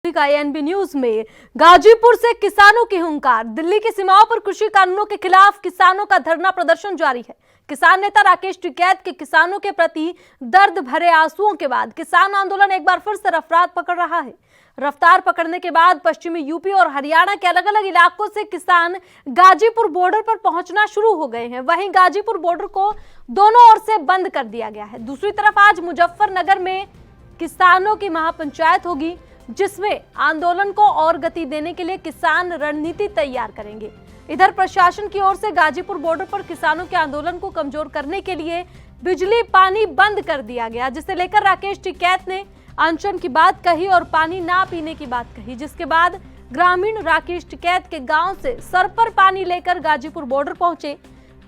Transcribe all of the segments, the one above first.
का ANB news में गाजीपुर से किसानों की हुंकार। दिल्ली की सीमाओं पर कृषि कानूनों के खिलाफ किसानों का धरना प्रदर्शन जारी है। किसान नेता राकेश टिकैत के किसानों के प्रति दर्द भरे आंसुओं के बाद किसान आंदोलन एक बार फिर से रफ्तार पकड़ रहा है। रफ्तार पकड़ने के बाद पश्चिमी यूपी और हरियाणा के अलग अलग इलाकों से किसान गाजीपुर बॉर्डर पर पहुंचना शुरू हो गए हैं। वहीं गाजीपुर बॉर्डर को दोनों ओर से बंद कर दिया गया है। दूसरी तरफ आज मुजफ्फरनगर में किसानों की महापंचायत होगी, जिसमें आंदोलन को और गति देने के लिए किसान रणनीति तैयार करेंगे। इधर प्रशासन की ओर से गाजीपुर बॉर्डर पर किसानों के आंदोलन को कमजोर करने के लिए बिजली पानी बंद कर दिया गया, जिसे लेकर राकेश टिकैत ने अनशन की बात कही और पानी ना पीने की बात कही, जिसके बाद ग्रामीण राकेश टिकैत के गांव से सर पर पानी लेकर गाजीपुर बॉर्डर पहुंचे।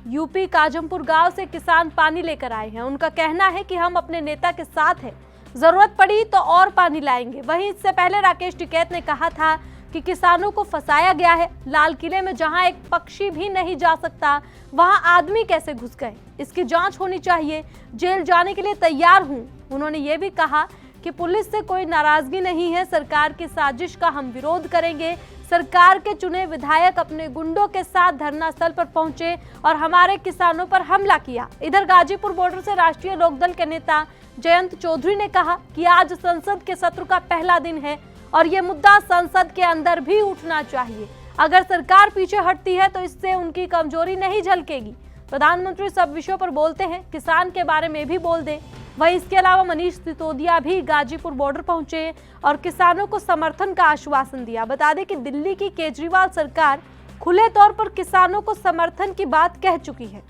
यूपी काजमपुर गांव से किसान पानी लेकर आए हैं। उनका कहना है कि हम अपने नेता के साथ हैं, जरूरत पड़ी तो और पानी लाएंगे। वहीं इससे पहले राकेश टिकैत ने कहा था कि किसानों को फंसाया गया है। लाल किले में जहां एक पक्षी भी नहीं जा सकता, वहां आदमी कैसे घुस गए, इसकी जांच होनी चाहिए। जेल जाने के लिए तैयार हूं। उन्होंने ये भी कहा कि पुलिस से कोई नाराजगी नहीं है, सरकार की साजिश का हम विरोध करेंगे। सरकार के चुने विधायक अपने गुंडों के साथ धरना स्थल पर पहुंचे और हमारे किसानों पर हमला किया। इधर गाजीपुर बॉर्डर से राष्ट्रीय लोकदल के नेता जयंत चौधरी ने कहा कि आज संसद के सत्र का पहला दिन है और ये मुद्दा संसद के अंदर भी उठना चाहिए। अगर सरकार पीछे हटती है तो इससे उनकी कमजोरी नहीं झलकेगी। प्रधानमंत्री सब विषयों पर बोलते हैं, किसान के बारे में भी बोल दें। वहीं इसके अलावा मनीष सिसोदिया भी गाजीपुर बॉर्डर पहुंचे और किसानों को समर्थन का आश्वासन दिया। बता दें कि दिल्ली की केजरीवाल सरकार खुले तौर पर किसानों को समर्थन की बात कह चुकी है।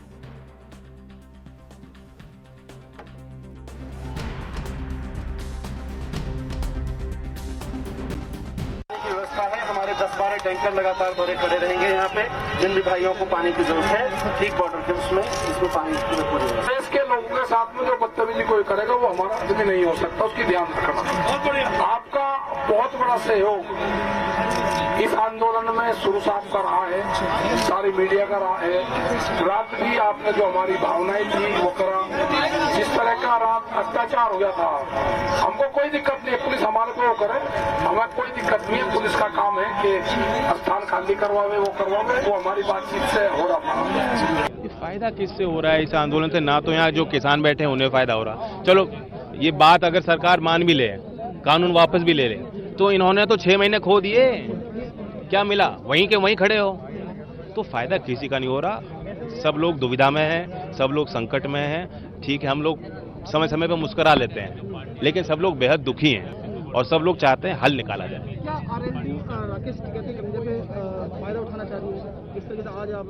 व्यवस्था है, हमारे 10-12 टैंकर लगातार दौरे खड़े रहेंगे यहाँ पे। जिन भी भाइयों को पानी की जरूरत है ठीक बॉर्डर के उसमें इसमें पानी की पूरी देश के लोगों के साथ में जो बदतमीजी कोई करेगा वो हमारा आदमी नहीं हो सकता, उसकी ध्यान रखना। आपका बहुत बड़ा सहयोग इस आंदोलन में शुरू से आपका रहा है, सारी मीडिया का रहा है। रात भी आपने जो हमारी भावनाएं थी वो करा। जिस तरह का रात अत्याचार हो गया था, हमको कोई दिक्कत नहीं है, पुलिस हमारे को वो करे, हमें कोई दिक्कत नहीं है। पुलिस का काम है कि स्थान खाली करवावे, वो करवावे, वो हमारी बातचीत से हो रहा था। फायदा किससे हो रहा है इस आंदोलन से? ना तो यहाँ जो किसान बैठे हैं उन्हें फायदा हो रहा। चलो ये बात अगर सरकार मान भी ले, कानून वापस भी ले ले, तो इन्होंने तो 6 महीने खो दिए, क्या मिला? वहीं के वहीं खड़े हो, तो फायदा किसी का नहीं हो रहा। सब लोग दुविधा में हैं, सब लोग संकट में हैं। ठीक है, हम लोग समय समय पर मुस्करा लेते हैं, लेकिन सब लोग बेहद दुखी हैं और सब लोग चाहते हैं हल निकाला जाए। क्या आरएनबी राकेश टिकैत के कंधे पे फायदा उठाना चाहिए? इस तरीके से आज आप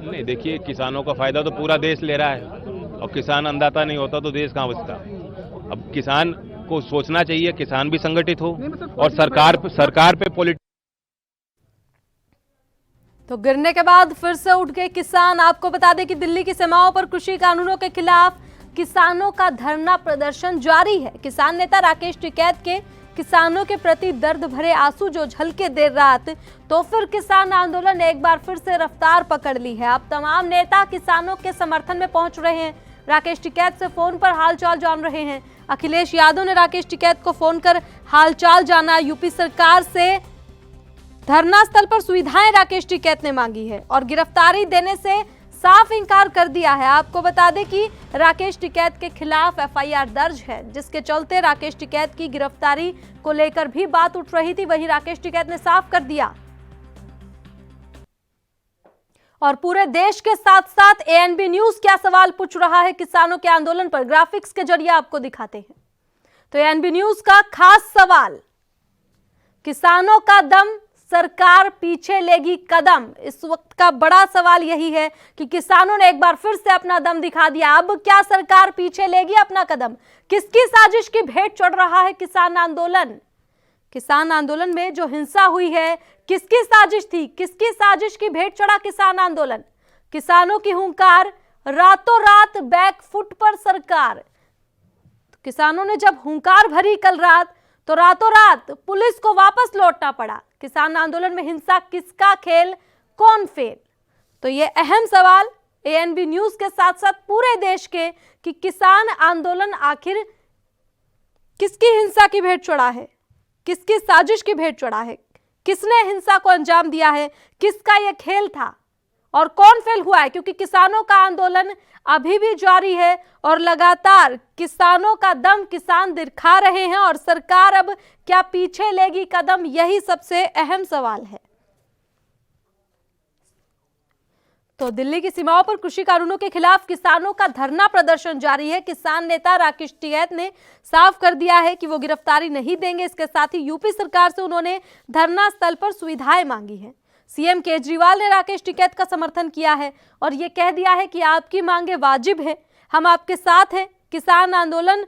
नहीं, देखिए किसानों का फायदा तो पूरा देश ले रहा है और किसान अन्नदाता नहीं होता तो देश कहाँ बचता। अब किसान को सोचना चाहिए, किसान भी संगठित हो और सरकार पे पॉलिटिक्स। तो गिरने के बाद फिर से उठ गए किसान। आपको बता दें कि दिल्ली की सीमाओं पर कृषि कानूनों के खिलाफ किसानों का धरना प्रदर्शन जारी है। किसान नेता राकेश टिकैत के किसानों के प्रति दर्द भरे आंसू जो झलके देर रात, तो फिर किसान आंदोलन एक बार फिर से रफ्तार पकड़ ली है। अब तमाम नेता किसानों के समर्थन में पहुंच रहे हैं। राकेश टिकैत से फोन पर हालचाल जान रहे हैं। अखिलेश यादव ने राकेश टिकैत को फोन कर हालचाल जाना। यूपी सरकार से धरना स्थल पर सुविधाएं राकेश टिकैत ने मांगी है और गिरफ्तारी देने से साफ इंकार कर दिया है। आपको बता दें कि राकेश टिकैत के खिलाफ एफआईआर दर्ज है, जिसके चलते राकेश टिकैत की गिरफ्तारी को लेकर भी बात उठ रही थी। वहीं राकेश टिकैत ने साफ कर दिया। और पूरे देश के साथ साथ एएनबी न्यूज क्या सवाल पूछ रहा है किसानों के आंदोलन पर, ग्राफिक्स के जरिए आपको दिखाते हैं। तो एएनबी न्यूज का खास सवाल, किसानों का दम, सरकार पीछे लेगी कदम। इस वक्त का बड़ा सवाल यही है कि किसानों ने एक बार फिर से अपना दम दिखा दिया। अब क्या सरकार पीछे लेगी अपना कदम? किसकी साजिश की भेंट चढ़ रहा है किसान आंदोलन? किसान आंदोलन में जो हिंसा हुई है, किसकी साजिश थी? किसकी साजिश की भेंट चढ़ा किसान आंदोलन? किसानों की हुंकार, रातों रात बैकफुट पर सरकार। किसानों ने जब हुंकार भरी कल रात, तो रातों रात पुलिस को वापस लौटना पड़ा। किसान आंदोलन में हिंसा किसका खेल, कौन फेल? तो ये अहम सवाल एएनबी न्यूज के साथ साथ पूरे देश के कि किसान आंदोलन आखिर किसकी हिंसा की भेंट चढ़ा है। किसकी साजिश की भेंट चढ़ा है, किसने हिंसा को अंजाम दिया है, किसका यह खेल था और कौन फेल हुआ है। क्योंकि किसानों का आंदोलन अभी भी जारी है और लगातार किसानों का दम किसान दिखा रहे हैं और सरकार अब क्या पीछे लेगी कदम, यही सबसे अहम सवाल है। तो दिल्ली की सीमाओं पर कृषि कानूनों के खिलाफ किसानों का धरना प्रदर्शन जारी है। किसान नेता राकेश टिकैत ने साफ कर दिया है कि वो गिरफ्तारी नहीं देंगे। इसके साथ ही यूपी सरकार से उन्होंने धरना स्थल पर सुविधाएं मांगी है। सीएम केजरीवाल ने राकेश टिकैत का समर्थन किया है और ये कह दिया है कि आपकी मांगे वाजिब है, हम आपके साथ हैं। किसान आंदोलन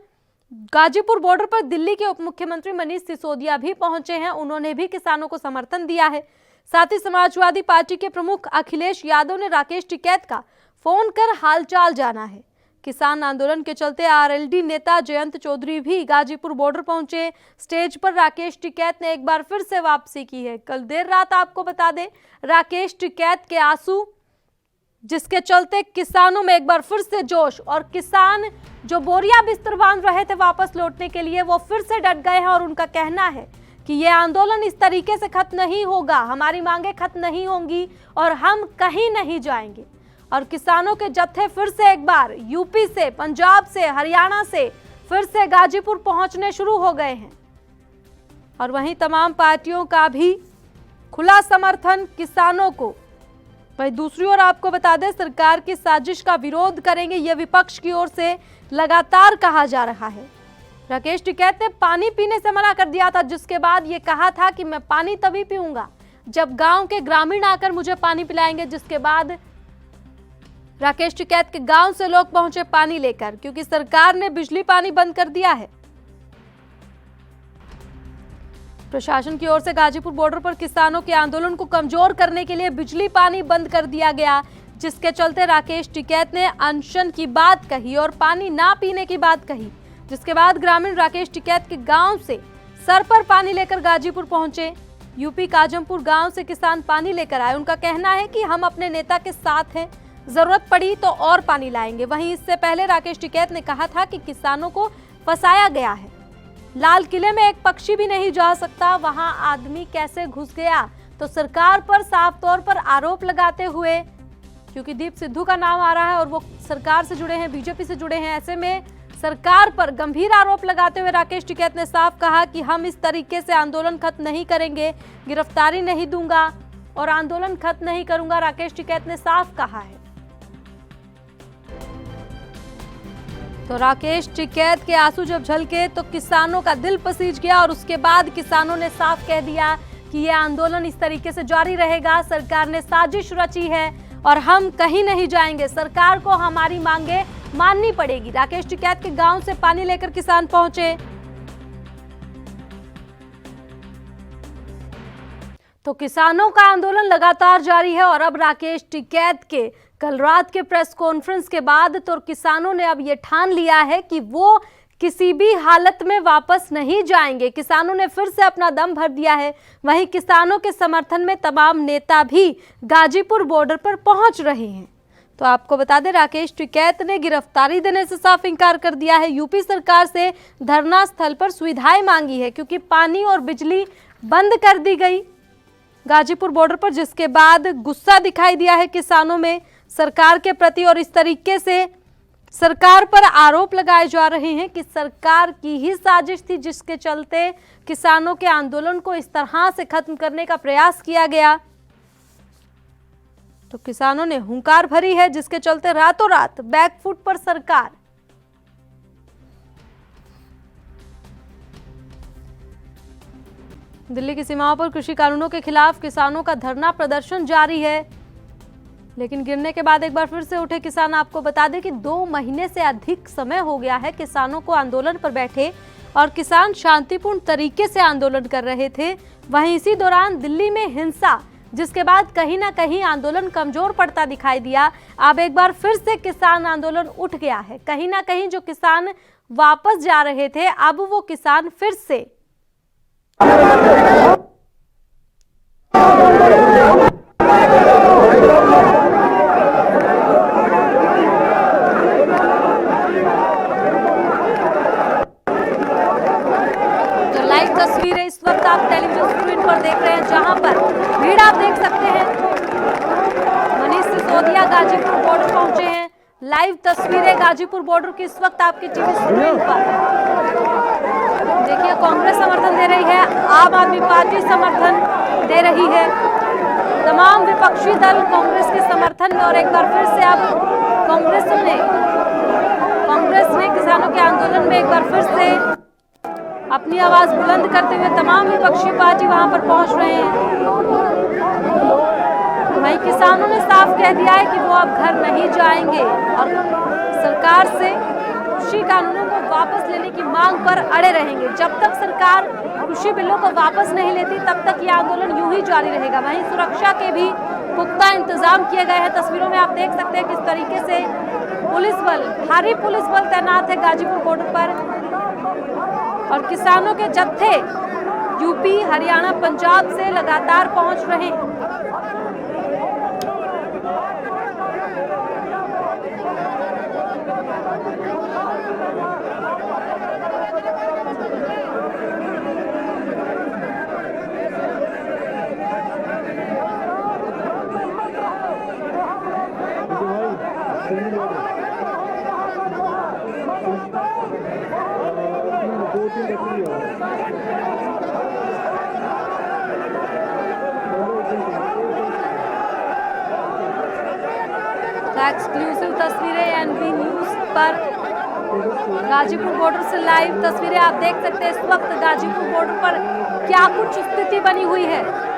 गाजीपुर बॉर्डर पर दिल्ली के उप मुख्यमंत्री मनीष सिसोदिया भी पहुंचे हैं, उन्होंने भी किसानों को समर्थन दिया है। साथ ही समाजवादी पार्टी के प्रमुख अखिलेश यादव ने राकेश टिकैत का फोन कर हालचाल जाना है। किसान आंदोलन के चलते आरएलडी नेता जयंत चौधरी भी गाजीपुर बॉर्डर पहुंचे। स्टेज पर राकेश टिकैत ने एक बार फिर से वापसी की है। कल देर रात आपको बता दें, राकेश टिकैत के आंसू जिसके चलते किसानों में एक बार फिर से जोश और किसान जो बोरिया बिस्तर बांध रहे थे वापस लौटने के लिए, वो फिर से डट गए हैं और उनका कहना है कि ये आंदोलन इस तरीके से खत्म नहीं होगा, हमारी मांगे खत्म नहीं होंगी और हम कहीं नहीं जाएंगे। और किसानों के जत्थे फिर से एक बार यूपी से, पंजाब से, हरियाणा से फिर से गाजीपुर पहुंचने शुरू हो गए हैं। और वहीं तमाम पार्टियों का भी खुला समर्थन किसानों को। वहीं दूसरी ओर आपको बता दें, सरकार की साजिश का विरोध करेंगे, यह विपक्ष की ओर से लगातार कहा जा रहा है। राकेश टिकैत ने पानी पीने से मना कर दिया था, जिसके बाद ये कहा था कि मैं पानी तभी पीऊंगा जब गांव के ग्रामीण आकर मुझे पानी पिलाएंगे। जिसके बाद राकेश टिकैत के गांव से लोग पहुंचे पानी लेकर, क्योंकि सरकार ने बिजली पानी बंद कर दिया है। प्रशासन की ओर से गाजीपुर बॉर्डर पर किसानों के आंदोलन को कमजोर करने के लिए बिजली पानी बंद कर दिया गया, जिसके चलते राकेश टिकैत ने अनशन की बात कही और पानी ना पीने की बात कही। जिसके बाद ग्रामीण राकेश टिकैत के गांव से सर पर पानी लेकर गाजीपुर पहुंचे। यूपी काजमपुर गांव से किसान पानी लेकर आए। उनका कहना है कि हम अपने नेता के साथ हैं, जरूरत पड़ी तो और पानी लाएंगे। वहीं इससे पहले राकेश टिकैत ने कहा था कि किसानों को फंसाया गया है, लाल किले में एक पक्षी भी नहीं जा सकता, वहां आदमी कैसे घुस गया। तो सरकार पर साफ तौर पर आरोप लगाते हुए, क्योंकि दीप सिद्धू का नाम आ रहा है और वो सरकार से जुड़े हैं, बीजेपी से जुड़े हैं, ऐसे में सरकार पर गंभीर आरोप लगाते हुए राकेश टिकैत ने साफ कहा कि हम इस तरीके से आंदोलन खत्म नहीं करेंगे, गिरफ्तारी नहीं दूंगा और आंदोलन खत्म नहीं करूंगा, राकेश टिकैत ने साफ कहा है। तो राकेश टिकैत के आंसू जब झलके तो किसानों का दिल पसीज गया और उसके बाद किसानों ने साफ कह दिया कि यह आंदोलन इस तरीके से जारी रहेगा, सरकार ने साजिश रची है और हम कहीं नहीं जाएंगे, सरकार को हमारी मांगे माननी पड़ेगी। राकेश टिकैत के गांव से पानी लेकर किसान पहुंचे। तो किसानों का आंदोलन लगातार जारी है और अब राकेश टिकैत के कल रात के प्रेस कॉन्फ्रेंस के बाद तो किसानों ने अब ये ठान लिया है कि वो किसी भी हालत में वापस नहीं जाएंगे। किसानों ने फिर से अपना दम भर दिया है। वहीं किसानों के समर्थन में तमाम नेता भी गाजीपुर बॉर्डर पर पहुंच रहे हैं। तो आपको बता दें, राकेश टिकैत ने गिरफ्तारी देने से साफ इंकार कर दिया है। यूपी सरकार से धरना स्थल पर सुविधाएं मांगी है, क्योंकि पानी और बिजली बंद कर दी गई गाजीपुर बॉर्डर पर, जिसके बाद गुस्सा दिखाई दिया है किसानों में सरकार के प्रति और इस तरीके से सरकार पर आरोप लगाए जा रहे हैं कि सरकार की ही साजिश थी, जिसके चलते किसानों के आंदोलन को इस तरह से खत्म करने का प्रयास किया गया। तो किसानों ने हुंकार भरी है, जिसके चलते रातों रात बैकफुट पर सरकार। दिल्ली की सीमाओं पर कृषि कानूनों के खिलाफ किसानों का धरना प्रदर्शन जारी है, लेकिन गिरने के बाद एक बार फिर से उठे किसान। आपको बता दें कि 2 महीने से अधिक समय हो गया है किसानों को आंदोलन पर बैठे और किसान शांतिपूर्ण तरीके से आंदोलन कर रहे थे। वहीं इसी दौरान दिल्ली में हिंसा, जिसके बाद कहीं ना कहीं आंदोलन कमजोर पड़ता दिखाई दिया। अब एक बार फिर से किसान आंदोलन उठ गया है। कहीं ना कहीं जो किसान वापस जा रहे थे, अब वो किसान फिर से तस्वीरें इस वक्त स्क्रीन पर देख रहे हैं, जहां पर भीड़ आप देख सकते हैं। मनीष सिसोदिया गाजीपुर बॉर्डर पहुंचे हैं। लाइव तस्वीरें गाजीपुर बॉर्डर की इस वक्त आपके टीवी स्क्रीन पर। देखिए, कांग्रेस समर्थन दे रही है, आम आदमी पार्टी समर्थन दे रही है, तमाम विपक्षी दल कांग्रेस के समर्थन में। और एक बार फिर से अब कांग्रेस ने किसानों के आंदोलन में एक बार फिर से अपनी आवाज बुलंद करते हुए तमाम विपक्षी पार्टी वहां पर पहुंच रहे हैं। वहीं किसानों ने साफ कह दिया है कि वो अब घर नहीं जाएंगे और सरकार से कृषि कानूनों को वापस लेने की मांग पर अड़े रहेंगे। जब तक सरकार कृषि बिलों को वापस नहीं लेती तब तक ये आंदोलन यूं ही जारी रहेगा। वहीं सुरक्षा के भी पुख्ता इंतजाम किए गए हैं। तस्वीरों में आप देख सकते हैं किस तरीके से पुलिस बल, भारी पुलिस बल तैनात है गाजीपुर बॉर्डर पर। और किसानों के जत्थे यूपी, हरियाणा, पंजाब से लगातार पहुंच रहे हैं। एक्सक्लूसिव तस्वीरें एनबी न्यूज पर गाजीपुर बॉर्डर से लाइव तस्वीरें आप देख सकते हैं। इस वक्त गाजीपुर बॉर्डर पर क्या कुछ स्थिति बनी हुई है।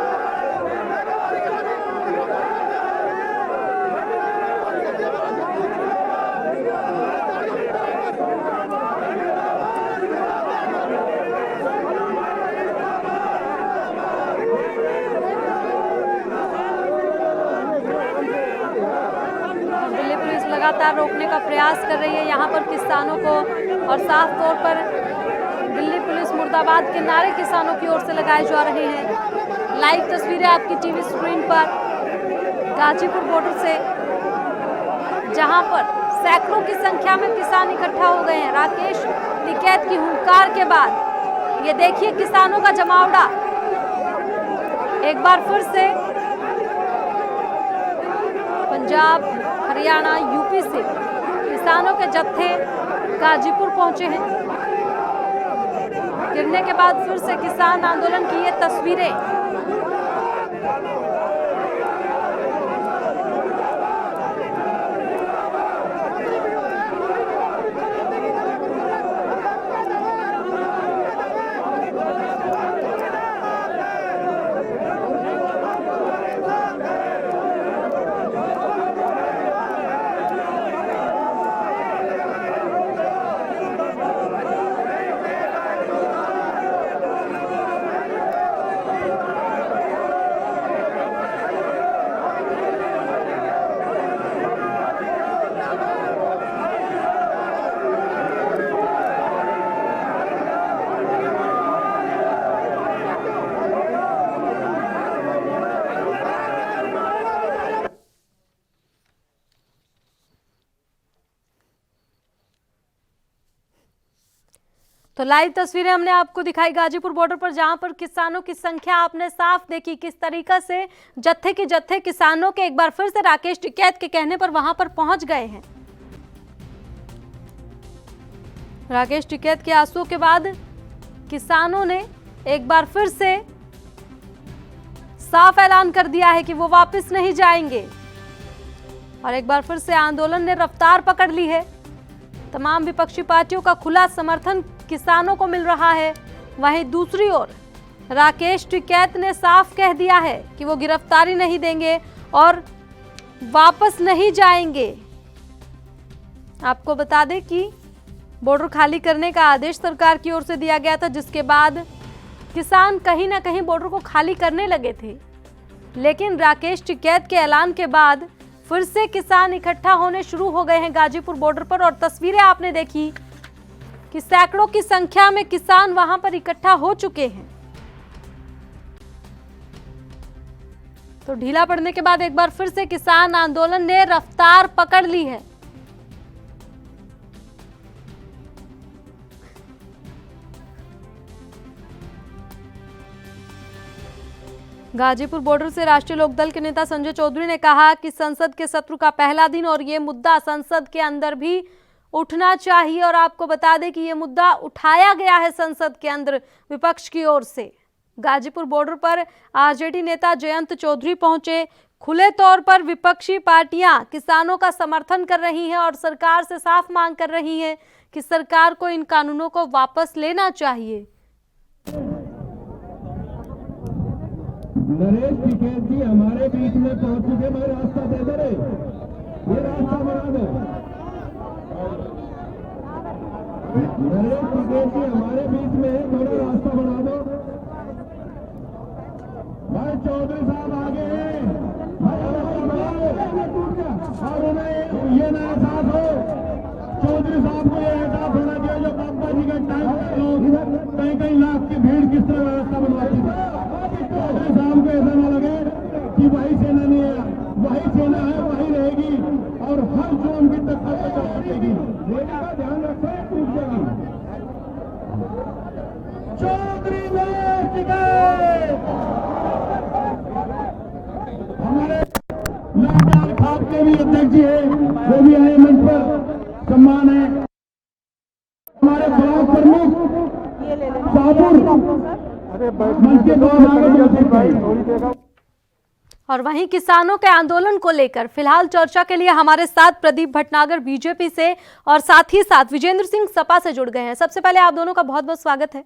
लगातार रोकने का प्रयास कर रही है यहाँ पर किसानों को, और साफ तौर पर दिल्ली पुलिस मुर्दाबाद के नारे किसानों की ओर से लगाए जा रहे हैं। लाइव तस्वीरें आपकी टीवी स्क्रीन पर गाजीपुर बॉर्डर से, जहां पर सैकड़ों की संख्या में किसान इकट्ठा हो गए हैं। राकेश टिकैत की हुंकार के बाद ये देखिए किसानों का जमावड़ा एक बार फिर से पंजाब, हरियाणा, यूपी से किसानों के जत्थे गाजीपुर पहुंचे हैं। गिरने के बाद फिर से किसान आंदोलन की ये तस्वीरें। तो लाइव तस्वीरें हमने आपको दिखाई गाजीपुर बॉर्डर पर, जहां पर किसानों की संख्या आपने साफ देखी किस तरीके से जत्थे के जत्थे किसानों के एक बार फिर से राकेश टिकैत के कहने पर वहां पर पहुंच गए हैं। राकेश टिकैत के आंसुओं के बाद किसानों ने एक बार फिर से साफ ऐलान कर दिया है कि वो वापस नहीं जाएंगे और एक बार फिर से आंदोलन ने रफ्तार पकड़ ली है। तमाम विपक्षी पार्टियों का खुला समर्थन किसानों को मिल रहा है। वहीं दूसरी ओर राकेश टिकैत ने साफ कह दिया है कि वो गिरफ्तारी नहीं देंगे और वापस नहीं जाएंगे। आपको बता दें कि बॉर्डर खाली करने का आदेश सरकार की ओर से दिया गया था, जिसके बाद किसान कहीं ना कहीं बॉर्डर को खाली करने लगे थे। लेकिन राकेश टिकैत के ऐलान के बाद फिर से किसान इकट्ठा होने शुरू हो गए हैं गाजीपुर बॉर्डर पर। और तस्वीरें आपने देखी कि सैकड़ों की संख्या में किसान वहां पर इकट्ठा हो चुके हैं। तो ढीला पड़ने के बाद एक बार फिर से किसान आंदोलन ने रफ्तार पकड़ ली है। गाजीपुर बॉर्डर से राष्ट्रीय लोकदल के नेता संजय चौधरी ने कहा कि संसद के सत्र का पहला दिन और ये मुद्दा संसद के अंदर भी उठना चाहिए। और आपको बता दें कि ये मुद्दा उठाया गया है संसद के अंदर विपक्ष की ओर से। गाजीपुर बॉर्डर पर आरजेडी नेता जयंत चौधरी पहुंचे। खुले तौर पर विपक्षी पार्टियां किसानों का समर्थन कर रही हैं और सरकार से साफ मांग कर रही हैं कि सरकार को इन कानूनों को वापस लेना चाहिए। नरेश टिकैत जी हमारे बीच में पहुंच चुके, मैं रास्ता दे दे रहे, ये रास्ता बना दो। नरेश टिकैत जी हमारे बीच में है, थोड़ा रास्ता बना दो। भाई चौधरी साहब आगे हैं, भाई रास्ता बनाओ। और उन्हें ये ना एहसास हो, चौधरी साहब को ये एहसास होना चाहिए जो बाबा जी का टाइम कहीं कहीं लाख की भीड़ किस तरह व्यवस्था बनवाती थी। चौधरी साहब को ऐसा ना लगे कि वही सेना नहीं है, वही सेना है, वही रहेगी और हर जोन की टक्कर पे चलाएगी। लेने का ध्यान रखें, टूट जाएगी। चौधरी हमारे लाल खाप के भी अध्यक्ष जी है, वो भी आए मंच पर, सम्मान है। हमारे ब्लॉक प्रमुख और वहीं किसानों के आंदोलन को लेकर फिलहाल चर्चा के लिए हमारे साथ प्रदीप भटनागर बीजेपी से और साथ ही साथ विजेंद्र सिंह सपा से जुड़ गए हैं। सबसे पहले आप दोनों का बहुत बहुत स्वागत है।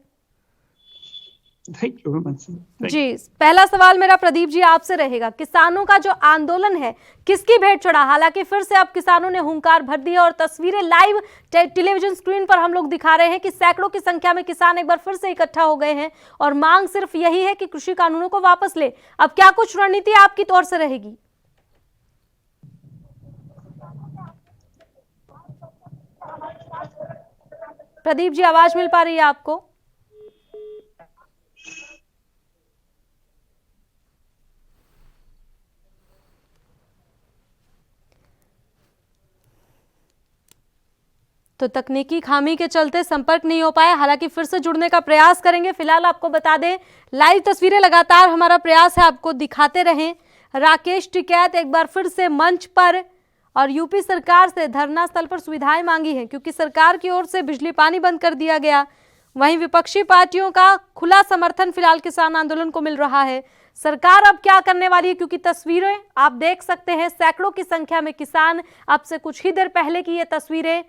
जी, पहला सवाल मेरा प्रदीप जी आपसे रहेगा, किसानों का जो आंदोलन है किसकी भेंट चढ़ा? हालांकि फिर से अब किसानों ने हुंकार भर दी और तस्वीरें लाइव टेलीविजन स्क्रीन पर हम लोग दिखा रहे हैं कि सैकड़ों की संख्या में किसान एक बार फिर से इकट्ठा हो गए हैं और मांग सिर्फ यही है कि कृषि कानूनों को वापस ले। अब क्या कुछ रणनीति आपकी तौर से रहेगी? प्रदीप जी आवाज मिल पा रही है आपको? तो तकनीकी खामी के चलते संपर्क नहीं हो पाया, हालांकि फिर से जुड़ने का प्रयास करेंगे। फिलहाल आपको बता दें, लाइव तस्वीरें लगातार हमारा प्रयास है आपको दिखाते रहें। राकेश टिकैत एक बार फिर से मंच पर और यूपी सरकार से धरना स्थल पर सुविधाएं मांगी हैं क्योंकि सरकार की ओर से बिजली पानी बंद कर दिया गया। वहीं विपक्षी पार्टियों का खुला समर्थन फिलहाल किसान आंदोलन को मिल रहा है। सरकार अब क्या करने वाली है, क्योंकि तस्वीरें आप देख सकते हैं, सैकड़ों की संख्या में किसान, अब से कुछ ही देर पहले की ये तस्वीरें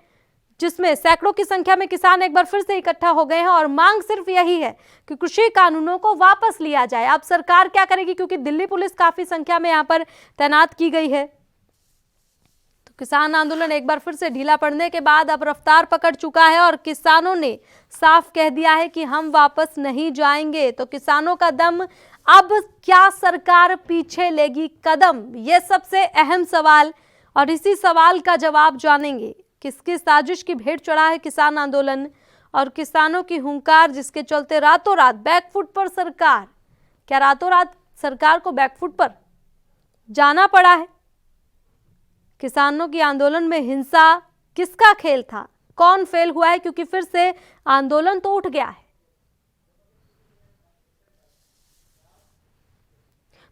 जिसमें सैकड़ों की संख्या में किसान एक बार फिर से इकट्ठा हो गए हैं और मांग सिर्फ यही है कि कृषि कानूनों को वापस लिया जाए। अब सरकार क्या करेगी, क्योंकि दिल्ली पुलिस काफी संख्या में यहां पर तैनात की गई है। तो किसान आंदोलन एक बार फिर से ढीला पड़ने के बाद अब रफ्तार पकड़ चुका है और किसानों ने साफ कह दिया है कि हम वापस नहीं जाएंगे। तो किसानों का दम, अब क्या सरकार पीछे लेगी कदम, ये सबसे अहम सवाल और इसी सवाल का जवाब जानेंगे। किसकी साजिश की भेंट चढ़ा है किसान आंदोलन और किसानों की हुंकार जिसके चलते रातों रात बैकफुट पर सरकार, क्या रातों रात सरकार को बैकफुट पर जाना पड़ा है? किसानों की आंदोलन में हिंसा किसका खेल था, कौन फेल हुआ है, क्योंकि फिर से आंदोलन तो उठ गया है।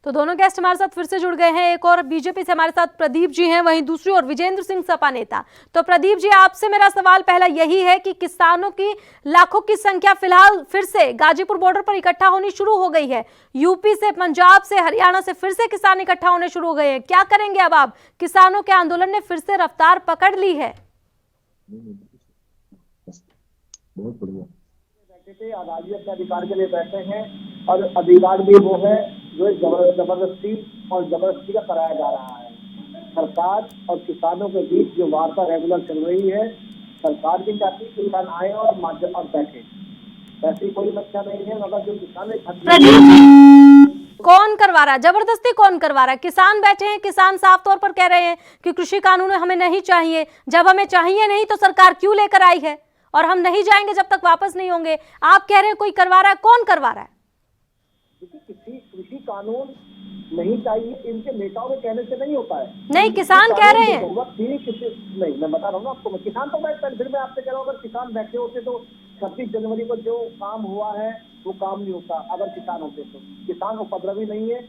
तो दोनों गेस्ट हमारे साथ फिर से जुड़ गए हैं। एक और बीजेपी से हमारे साथ प्रदीप जी हैं, वहीं दूसरी ओर विजेंद्र सिंह सपा नेता। तो प्रदीप जी, आपसे मेरा सवाल पहला यही है कि किसानों की लाखों की संख्या फिलहाल फिर से गाजीपुर बॉर्डर पर इकट्ठा होनी शुरू हो गई है। यूपी से, पंजाब से, हरियाणा से फिर से किसान इकट्ठा होने शुरू हो गए हैं। क्या करेंगे अब आप? किसानों के आंदोलन ने फिर से रफ्तार पकड़ ली है। बहुत बढ़िया। आजादी अपने अधिकार के लिए बैठे हैं और अधिकार भी वो है जो जबरदस्ती का कराया जा रहा है। सरकार और किसानों के बीच जो वार्ता रेगुलर चल रही है, सरकार भी चाहती है किसान आए और बैठे, ऐसी कोई समस्या नहीं है। मगर जो किसान कौन करवा रहा है, जबरदस्ती कौन करवा रहा है? किसान बैठे हैं, किसान साफ तौर पर कह रहे हैं कि कृषि कानून हमें नहीं चाहिए। जब हमें चाहिए नहीं तो सरकार क्यों लेकर आई है और हम नहीं जाएंगे जब तक वापस नहीं होंगे। आप कह रहे हैं कोई करवा रहा है, कौन करवा रहा है? कृषि कानून नहीं चाहिए, इनके नेताओं के कहने से नहीं होता है। नहीं, किसान कह रहे हैं। नहीं, मैं बता रहा हूँ ना आपको, किसान तो बैठ, फिर मैं आपसे कह रहा हूँ अगर किसान बैठे होते तो 26 जनवरी को जो काम हुआ है वो काम नहीं होता अगर किसान होते तो। किसान उपद्रवी नहीं है,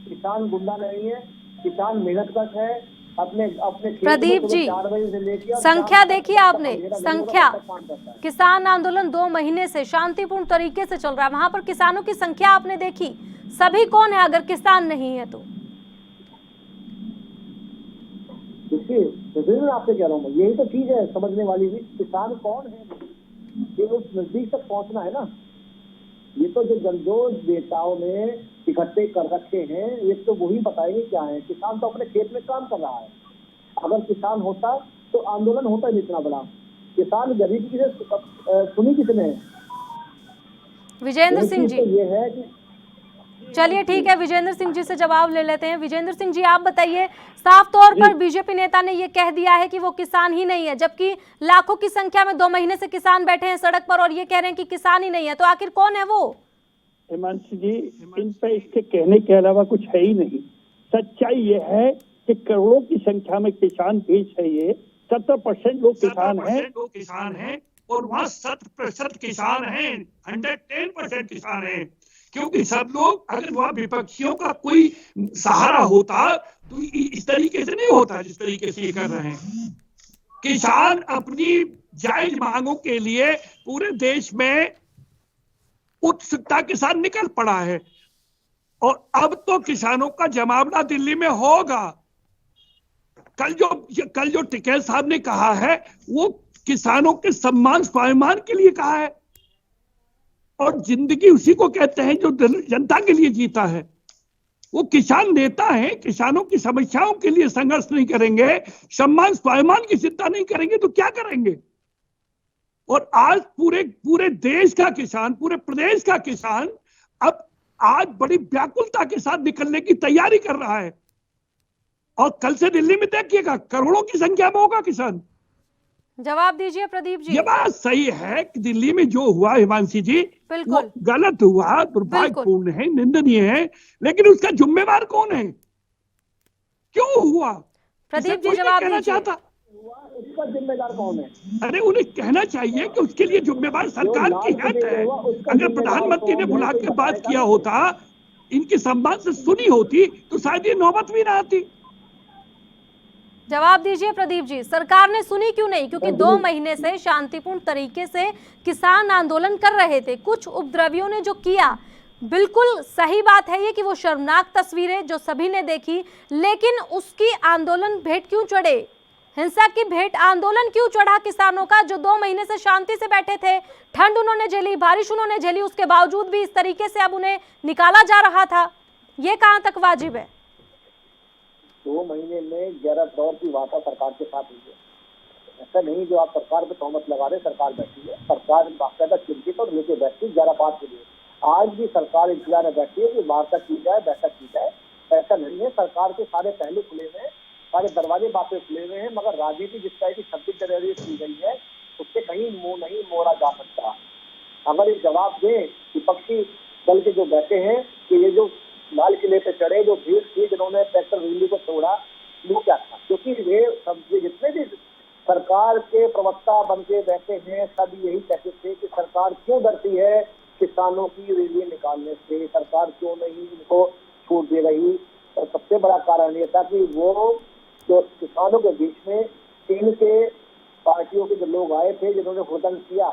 किसान गुंडा नहीं है, किसान मेहनतकश है। अपने अपने खेत में प्रदीप सुबह जी, 4 बजे से लेके और संख्या शाम तक देखिए जब तक आपने, अंधेरा नहीं होगा संख्या तब तक काम करता है। किसान आंदोलन 2 महीने से शांतिपूर्ण तरीके से चल रहा है, वहां पर किसानों की संख्या आपने देखी, सभी कौन है अगर किसान नहीं है तो? देखिए मैं आपसे कह रहा हूँ, यही तो चीज है समझने वाली भी, किसान कौन है ये उस नजदीक तक पहुंचना है ना। ये तो जो नेताओं ने इकट्ठे कर रखे हैं ये तो वही बताएंगे क्या है। किसान तो अपने खेत में काम कर रहा है, अगर किसान होता तो आंदोलन होता ही इतना बड़ा। किसान गरीबी से सुनी किसने? विजेंद्र सिंह जी, ये है कि चलिए ठीक है, विजेंद्र सिंह जी से जवाब ले लेते हैं। विजेंद्र सिंह जी, आप बताइए, साफ तौर पर बीजेपी नेता ने ये कह दिया है कि वो किसान ही नहीं है, जबकि लाखों की संख्या में 2 महीने से किसान बैठे हैं सड़क पर और ये कह रहे हैं कि किसान ही नहीं है, तो आखिर कौन है वो? हिमांशु जी, इन पे इसके कहने के अलावा कुछ है ही नहीं। सच्चाई ये है कि करोड़ों की संख्या में किसान देश है, ये 70% लोग किसान हैं और वहाँ 100% किसान हैं, 110% किसान हैं। क्योंकि सब लोग, अगर वहाँ विपक्षियों का कोई सहारा होता तो इस तरीके से नहीं होता जिस तरीके से ये कर रहे हैं। किसान अपनी जायज मांगों के लिए पूरे देश में उत्सुकता के साथ निकल पड़ा है और अब तो किसानों का जमावड़ा दिल्ली में होगा। कल जो टिकैत साहब ने कहा है वो किसानों के सम्मान स्वाभिमान के लिए कहा है और जिंदगी उसी को कहते हैं जो जनता के लिए जीता है। वो किसान नेता है, किसानों की समस्याओं के लिए संघर्ष नहीं करेंगे, सम्मान स्वाभिमान की चिंता नहीं करेंगे तो क्या करेंगे? और आज पूरे देश का किसान, पूरे प्रदेश का किसान अब आज बड़ी व्याकुलता के साथ निकलने की तैयारी कर रहा है और कल से दिल्ली में देखिएगा करोड़ों की संख्या में होगा किसान। जवाब दीजिए प्रदीप जी। ये बात सही है कि दिल्ली में जो हुआ हिमांशी जी, वो गलत हुआ, दुर्भाग्यपूर्ण है, निंदनीय है, लेकिन उसका जिम्मेवार कौन है? क्यों हुआ? प्रदीप जी जवाब दीजिए। उसका जिम्मेदार कौन है? अरे उन्हें कहना चाहिए कि उसके लिए जिम्मेवार सरकार की हेड है। अगर प्रधानमंत्री ने बुला के बात किया होता, इनकी सम्मान से सुनी होती तो शायद ये नौबत भी ना आती। जवाब दीजिए प्रदीप जी, सरकार ने सुनी क्यों नहीं? क्योंकि 2 महीने से शांतिपूर्ण तरीके से किसान आंदोलन कर रहे थे। कुछ उपद्रवियों ने जो किया, बिल्कुल सही बात है ये कि वो शर्मनाक तस्वीरें जो सभी ने देखी, लेकिन उसकी आंदोलन भेंट क्यों चढ़े? हिंसा की भेंट आंदोलन क्यों चढ़ा किसानों का, जो 2 महीने से शांति से बैठे थे? ठंड उन्होंने झेली, बारिश उन्होंने झेली, उसके बावजूद भी इस तरीके से अब उन्हें निकाला जा रहा था। ये कहां तक वाजिब है? 2 महीने में 11 दौर की वार्ता सरकार के साथ हुई है। ऐसा नहीं जो आप सरकार पे तहमत लगा रहे, सरकार बैठी है, सरकार बाकायदा चिंतित और लेके बैठी 11/5 के लिए। आज भी सरकार इंतजार में बैठी है कि वार्ता की जाए, बैठक की जाए। ऐसा नहीं है, सरकार के सारे पहलू खुले हुए हैं, सारे दरवाजे बातें खुले हुए हैं, मगर राजनीति जिस तरह की 26 जनवरी की गई है उससे कहीं मुंह नहीं मोड़ा जा सकता। अगर ये जवाब दें विपक्षी दल के जो बैठे हैं कि ये जो लाल किले पे चढ़े, जो भीड़ थी जिन्होंने ट्रैक्टर रैली को तोड़ा, वो क्या था? क्योंकि वे सब जितने भी सरकार के प्रवक्ता बन के बैठे हैं सब यही कहते थे कि सरकार क्यों डरती है किसानों की रैली निकालने से, सरकार क्यों नहीं इनको छूट दे रही। और सबसे बड़ा कारण ये था कि वो जो किसानों के बीच में तीन के पार्टियों के जो लोग आए थे जिन्होंने हुड़दंग किया,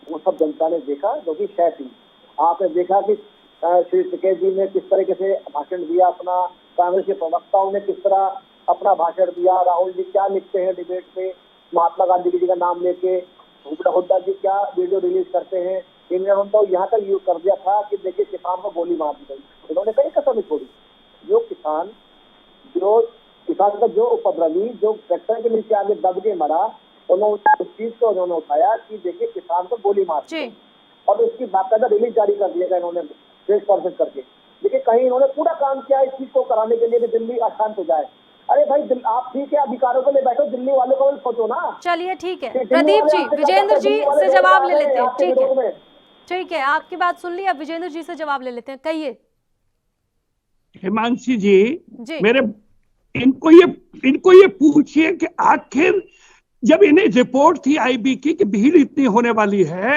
वो सब जनता ने देखा, जो कि शय थी। आपने देखा कि श्री टिकैत जी ने किस तरीके से भाषण दिया अपना, कांग्रेस के प्रवक्ताओं ने किस तरह अपना भाषण दिया, राहुल जी क्या लिखते हैं डिबेट में, महात्मा गांधी जी का नाम लेके, हुड्डा जी क्या वीडियो रिलीज करते हैं। इन्होंने तो यहाँ तक यूज कर दिया था कि देखिए किसान को गोली मार दी गई, इन्होंने कहीं कसर नहीं छोड़ी। जो किसान का जो उपद्रवी जो ट्रैक्टर के नीचे आगे दब के मरा, उन्होंने उस चीज को उन्होंने उठाया कि देखिए किसान को गोली मार दी और उसकी बाकायदा रिलीज जारी कर दिया इन्होंने प्रेस कॉन्फ्रेंस करके। देखिए कहीं इन्होंने पूरा काम किया इस चीज को कराने के लिए कि दिल्ली अशांत हो जाए। अरे भाई आप ठीक है अधिकारों को ले बैठो, दिल्ली वालों को भी सोचो ना। चलिए ठीक है प्रदीप जी, विजेंद्र जी से जवाब ले लेते हैं। ठीक है, आपकी बात सुन ली, अब विजेंद्र जी से जवाब ले लेते हैं। कहिए हिमांशी जी, मेरे इनको ये पूछिए कि आखिर जब इन्हें रिपोर्ट थी आईबी की कि भीड़ इतनी होने वाली है,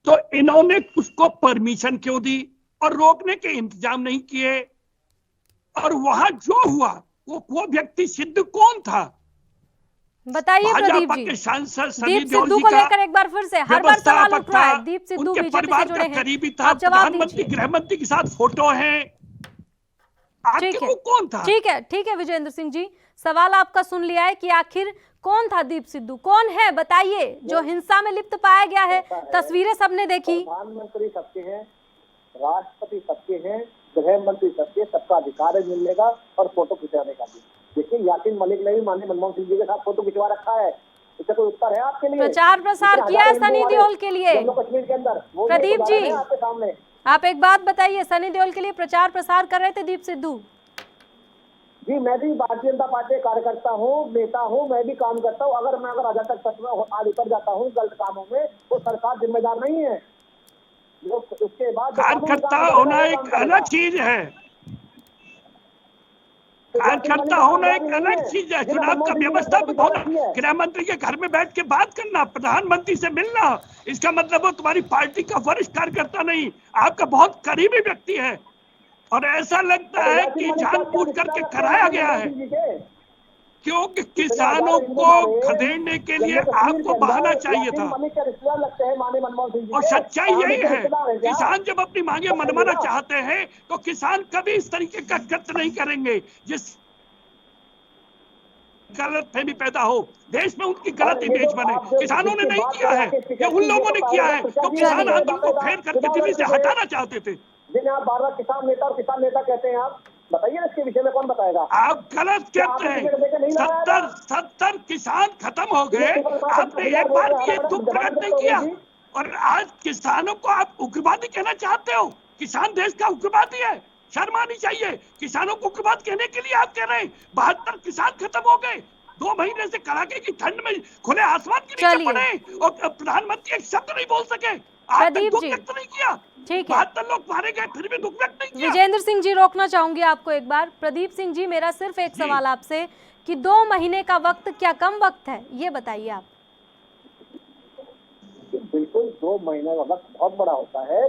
तो इन्होंने उसको परमिशन क्यों दी और रोकने के इंतजाम नहीं किए? और वहां जो हुआ वो व्यक्ति सिद्ध कौन था? बताइए प्रदीप भाजपा जी। के सांसद सनी दीप देओल सिद्धू जी को का लेकर एक बार फिर से हर बार सवाल उठ रहा है। दीप सिद्धू उनके बीजेपी से परिवार जुड़े का हैं, करीबी था, आप जवाब प्रधानमंत्री दीजिए। गृह मंत्री के साथ फोटो है। ठीक आखिर है, वो कौन था? ठीक है विजेंद्र सिंह जी, सवाल आपका सुन लिया है कि आखिर कौन था दीप सिद्धू, कौन है बताइए जो हिंसा में लिप्त पाया गया है। तस्वीरें सबने देखी। प्रधानमंत्री सबके हैं, राष्ट्रपति सबके हैं, गृह मंत्री सबके, सबका अधिकार है मिलने का और फोटो खिंचाने का भी। देखिए यासीन मलिक ने भी माननीय मनमोहन सिंह जी के साथ फोटो खिंचवा रखा है। इसका कोई उत्तर है आपके लिए? प्रचार प्रसार किया है सनी देओल के लिए जम्मू कश्मीर के अंदर वो प्रदीप जी। आपके सामने आप एक बात बताइए, सनी देओल के लिए प्रचार प्रसार कर रहे थे दीप सिद्धू? जी मैं भी भारतीय जनता पार्टी का कार्यकर्ता हूँ, नेता हूँ, मैं भी काम करता हूँ। अगर मैं अगर तक सच में आज उतर जाता हूँ गलत कामों में तो सरकार जिम्मेदार नहीं है। उसके बाद कार्यकर्ता होना एक अलग चीज है, कार्यकर्ता होना एक अलग चीज है। चुनाव का व्यवस्था होना, गृह मंत्री के घर में बैठ के बात करना, प्रधानमंत्री से मिलना, इसका मतलब वो तुम्हारी पार्टी का वरिष्ठ कार्यकर्ता नहीं, आपका बहुत करीबी व्यक्ति है। और ऐसा लगता है कि जानबूझ करके कराया गया है, क्योंकि किसानों को खदेड़ने के लिए आपको बहाना चाहिए था। और सच्चाई यही है, किसान जब अपनी मांगे मनवाना चाहते हैं तो किसान कभी इस तरीके का कृत्य नहीं करेंगे जिस गलतफहमी पैदा हो, देश में उनकी गलत इमेज बने। किसानों ने नहीं किया है, ये उन लोगों ने किया है तो किसान आंदोलन को फेर करके दिल्ली से हटाना चाहते थे। जिन्हें आप बार बार किसान नेता और किसान नेता कहते हैं, आप बताइए ना इसके विषय में कौन बताएगा? आप गलत कहते हैं। 70 किसान खत्म हो गए, आपने एक बार भी ये दुख प्रकट नहीं किया। और आज किसानों को आप उग्रवादी कहना चाहते हो? किसान देश का उग्रवादी है, शर्म आनी चाहिए। किसानों को उग्रवाद कहने के लिए आप कह रहे हैं 72 किसान खत्म हो गए, 2 महीने से कड़ाके की ठंड में खुले आसमान के नीचे पड़े और प्रधानमंत्री एक शब्द नहीं बोल सके। आपने दुख व्यक्त नहीं किया। ठीक है, 72 लोग मारे गए फिर भी दुख व्यक्त नहीं किया। विजेंद्र सिंह जी रोकना चाहूंगी आपको एक बार। प्रदीप सिंह जी, मेरा सिर्फ एक सवाल आपसे कि 2 महीने का वक्त क्या कम वक्त है, ये बताइए आप। बिल्कुल 2 महीने का वक्त बहुत बड़ा होता है।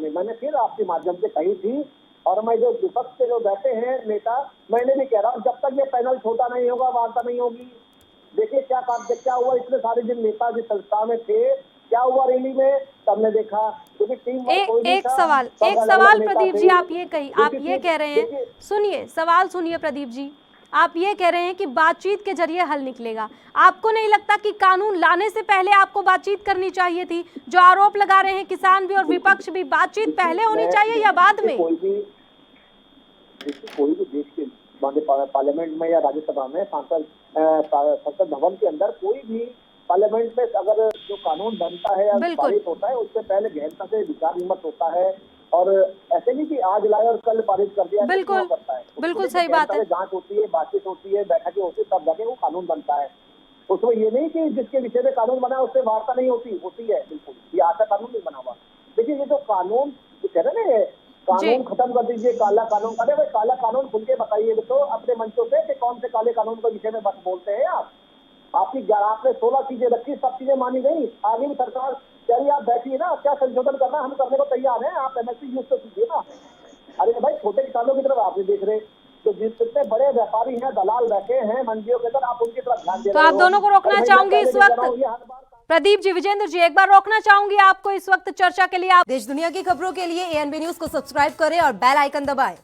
मैंने फिर आपके माध्यम से कही थी और मैं जो विपक्ष के जो बैठे हैं नेता, मैंने भी कह रहा हूँ जब तक ये पैनल छोटा नहीं होगा वार्ता नहीं होगी। देखिए क्या हुआ, इतने सारे जिन नेता जिस संस्था में थे, क्या हुआ रैली में सबने देखा। क्योंकि टीम एक सवाल प्रदीप जी, आप ये कह रहे हैं, सुनिए सवाल सुनिए प्रदीप जी, आप ये कह रहे हैं कि बातचीत के जरिए हल निकलेगा। आपको नहीं लगता कि कानून लाने से पहले आपको बातचीत करनी चाहिए थी? जो आरोप लगा रहे हैं किसान भी और विपक्ष भी, बातचीत पहले होनी चाहिए या बाद में? कोई भी देश के पार्लियामेंट में या राज्यसभा में संसद भवन के अंदर कोई भी पार्लियामेंट में अगर जो कानून बनता है या पारित होता है उससे पहले गहनता से विचार विमर्श होता है। और ऐसे नहीं कि आज लाए और कल पारित कर दिया, बिल्कुल सही बात है। जांच होती है, बातचीत होती है, बैठकें होती है, तब जाके वो कानून बनता है। उसमें ये नहीं कि जिसके विषय में कानून बना उससे वार्ता नहीं होती है। बिल्कुल ये आशा कानून नहीं बना हुआ। देखिए ये जो कानून कह रहे ना, कानून खत्म कर दीजिए, काला कानून करे, भाई काला कानून खुल के बताइए तो अपने मंचों से कि कौन से काले कानून के विषय में बोलते हैं आप। आपने 16 चीजें रखी, सब चीजें मानी गई। आगे भी सरकार कह रही, आप बैठिए ना, क्या संशोधन करना हम करने को तैयार हैं, आप एमएसपी यूज तो कीजिए ना। अरे भाई छोटे किसानों की तरफ आप नहीं देख रहे, तो जितने बड़े व्यापारी हैं, दलाल बैठे हैं मंडियों के अंदर, आप उनकी तरफ ध्यान दे रहे हो। तो आप दोनों को रोकना चाहूंगी इस वक्त। प्रदीप जी, विजेंद्र जी, एक बार रोकना चाहूंगी आपको इस वक्त चर्चा के लिए। आप देश दुनिया की खबरों के लिए ANB न्यूज को सब्सक्राइब करें और बेल आइकन दबाएं।